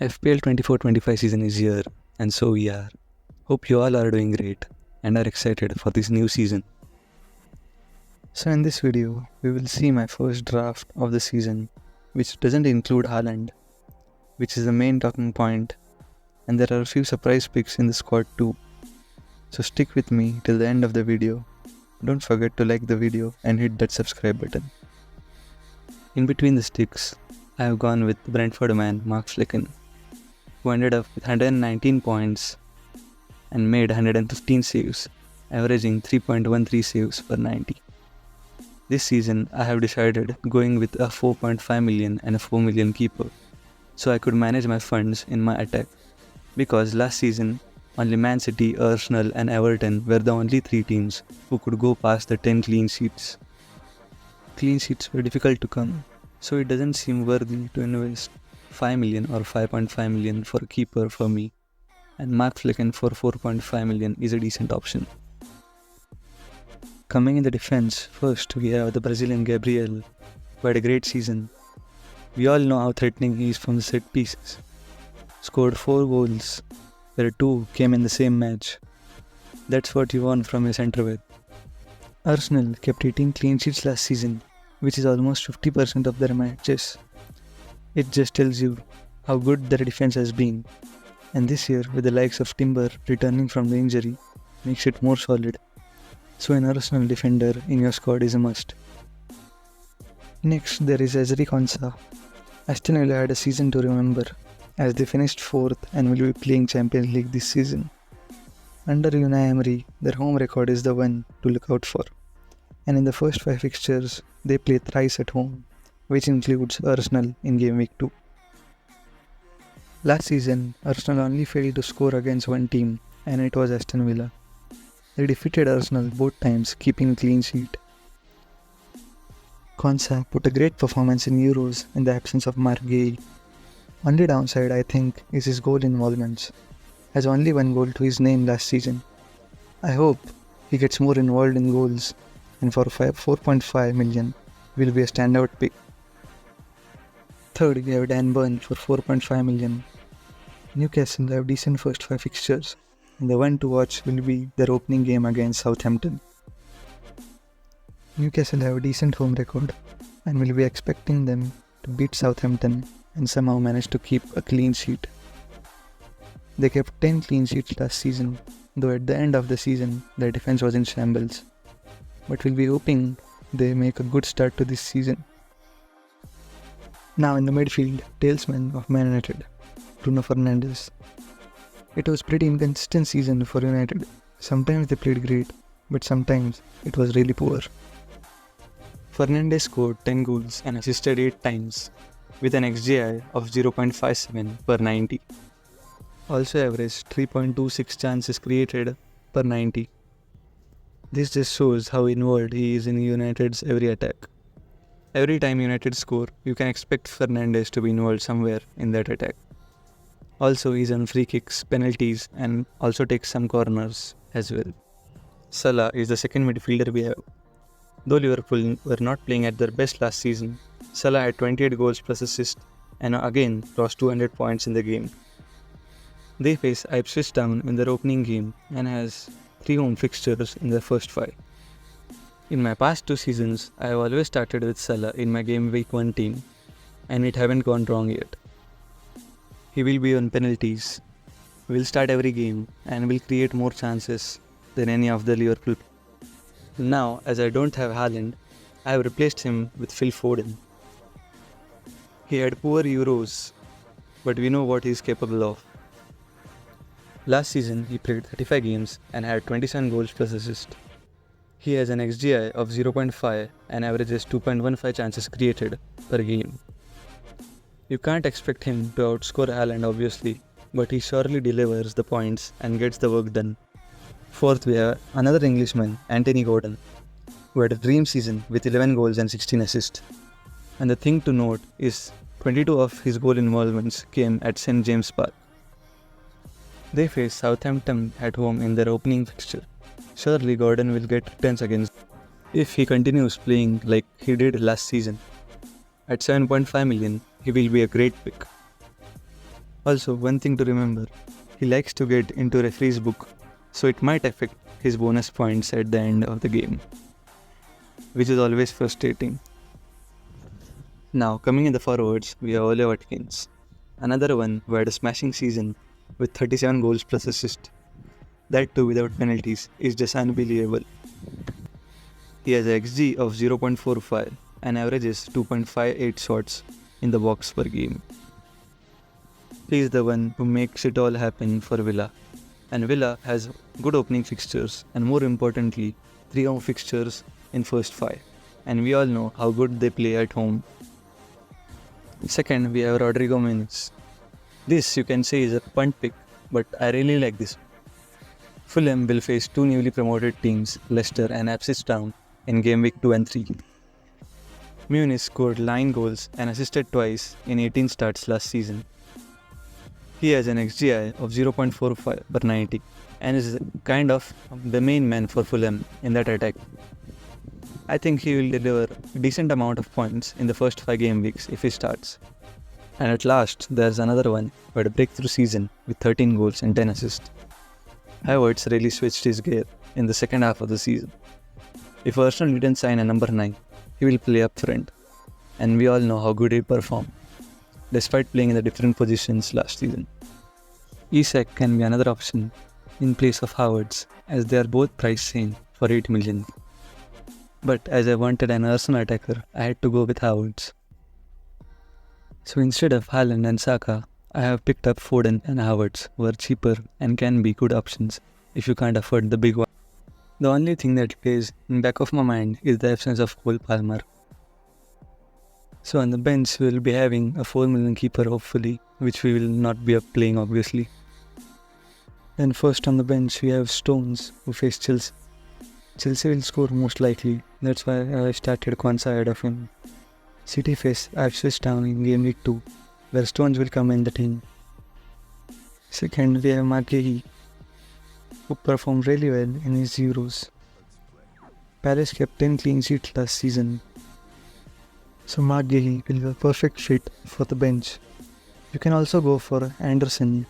FPL 24-25 season is here, and so we are. Hope you all are doing great and are excited for this new season. So in this video, we will see my first draft of the season, which doesn't include Haaland, which is the main talking point, and there are a few surprise picks in the squad too. So stick with me till the end of the video. Don't forget to like the video and hit that subscribe button. In between the sticks, I have gone with Brentford man Mark Flecken, who ended up with 119 points and made 115 saves, averaging 3.13 saves per 90. This season, I have decided going with a 4.5 million and a 4 million keeper, so I could manage my funds in my attack, because last season, only Man City, Arsenal and Everton were the only three teams who could go past the 10 clean sheets. Clean sheets were difficult to come, so it doesn't seem worthy to invest 5 million or 5.5 million for a keeper for me, and Mark Flecken for 4.5 million is a decent option. Coming in the defense, first we have the Brazilian Gabriel, who had a great season. We all know how threatening he is from the set pieces. Scored 4 goals, where 2 came in the same match. That's what you want from a centre-back. Arsenal kept 18 clean sheets last season, which is almost 50% of their matches. It just tells you how good their defense has been, and this year with the likes of Timber returning from the injury makes it more solid. So an Arsenal defender in your squad is a must. Next there is Ezri Konsa. Aston Villa had a season to remember, as they finished 4th and will be playing Champions League this season. Under Unai Emery, their home record is the one to look out for, and in the first 5 fixtures they play thrice at home, which includes Arsenal in game week 2. Last season, Arsenal only failed to score against one team, and it was Aston Villa. They defeated Arsenal both times, keeping a clean sheet. Konsa put a great performance in Euros in the absence of Mark Gay. Only downside, I think, is his goal involvements. Has only 1 goal to his name last season. I hope he gets more involved in goals, and for 4.5 million will be a standout pick. Third, we have Dan Burn for 4.5 million. Newcastle have decent first 5 fixtures, and the one to watch will be their opening game against Southampton. Newcastle have a decent home record, and will be expecting them to beat Southampton and somehow manage to keep a clean sheet. They kept 10 clean sheets last season, though at the end of the season their defense was in shambles. But we'll be hoping they make a good start to this season. Now in the midfield, talesman of Man United, Bruno Fernandes. It was pretty inconsistent season for United. Sometimes they played great, but sometimes it was really poor. Fernandes scored 10 goals and assisted 8 times, with an XGI of 0.57 per 90. Also averaged 3.26 chances created per 90. This just shows how involved he is in United's every attack. Every time United score, you can expect Fernandes to be involved somewhere in that attack. Also, he's on free kicks, penalties, and also takes some corners as well. Salah is the second midfielder we have. Though Liverpool were not playing at their best last season, Salah had 28 goals plus assists and again lost 200 points in the game. They face Ipswich Town in their opening game and has 3 home fixtures in their first 5. In my past 2 seasons, I have always started with Salah in my game week 1 team, and it haven't gone wrong yet. He will be on penalties, will start every game, and will create more chances than any of the Liverpool. Now, as I don't have Haaland, I have replaced him with Phil Foden. He had poor Euros, but we know what he is capable of. Last season, he played 35 games and had 27 goals plus assists. He has an XGI of 0.5 and averages 2.15 chances created per game. You can't expect him to outscore Haaland obviously, but he surely delivers the points and gets the work done. Fourth, we have another Englishman, Anthony Gordon, who had a dream season with 11 goals and 16 assists. And the thing to note is 22 of his goal involvements came at St. James Park. They face Southampton at home in their opening fixture. Surely Gordon will get returns against if he continues playing like he did last season. At 7.5 million, he will be a great pick. Also, one thing to remember, he likes to get into referee's book, so it might affect his bonus points at the end of the game, which is always frustrating. Now, coming in the forwards, we have Ole Watkins, another one who had a smashing season with 37 goals plus assists. That too without penalties is just unbelievable. He has a XG of 0.45 and averages 2.58 shots in the box per game. He is the one who makes it all happen for Villa. And Villa has good opening fixtures and more importantly, 3 home fixtures in first 5. And we all know how good they play at home. Second, we have Rodrigo Menez. This you can say is a punt pick, but I really like this. Fulham will face 2 newly promoted teams, Leicester and Ipswich Town, in game week 2 and 3. Muniz scored 9 goals and assisted twice in 18 starts last season. He has an XGI of 0.45 per 90 and is kind of the main man for Fulham in that attack. I think he will deliver a decent amount of points in the first 5 game weeks if he starts. And at last, there's another one who had a breakthrough season with 13 goals and 10 assists. Havertz really switched his gear in the second half of the season. If Arsenal didn't sign a number 9, he will play up front, and we all know how good he performed, despite playing in the different positions last season. Isak can be another option in place of Havertz, as they are both priced same for 8 million. But as I wanted an Arsenal attacker, I had to go with Havertz. So instead of Haaland and Saka, I have picked up Foden and Havertz, who are cheaper and can be good options if you can't afford the big one. The only thing that plays in the back of my mind is the absence of Cole Palmer. So on the bench, we will be having a 4 million keeper hopefully, which we will not be playing obviously. Then first on the bench, we have Stones, who face Chelsea. Chelsea will score most likely, that's why I started Kwanzaa ahead of him. City face Ipswich Town in game week 2, where Stones will come in the team. Second, we have Marguerite, who performed really well in his Euros. Palace kept 10 clean sheets last season, so Marguerite will be a perfect fit for the bench. You can also go for Anderson.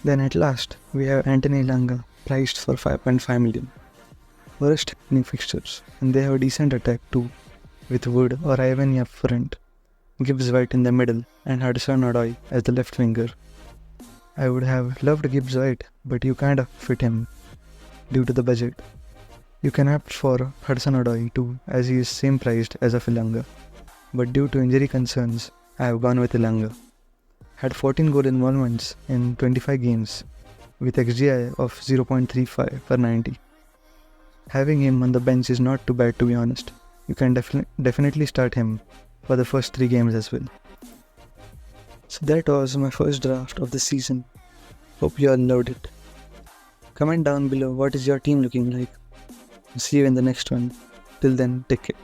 Then at last, we have Anthony Elanga, priced for 5.5 million. Worst opening fixtures, and they have a decent attack too, with Wood or Ivan up front, Gibbs White in the middle, and Hudson-Odoi as the left winger. I would have loved Gibbs White, but you kind of fit him due to the budget. You can opt for Hudson-Odoi too, as he is same priced as of Elanga. But due to injury concerns, I have gone with Elanga. Had 14 goal involvements in 25 games, with XGI of 0.35 per 90. Having him on the bench is not too bad, to be honest. You can definitely start him for the first 3 games as well. So that was my first draft of the season. Hope you all loved it. Comment down below what is your team looking like. See you in the next one. Till then, take care.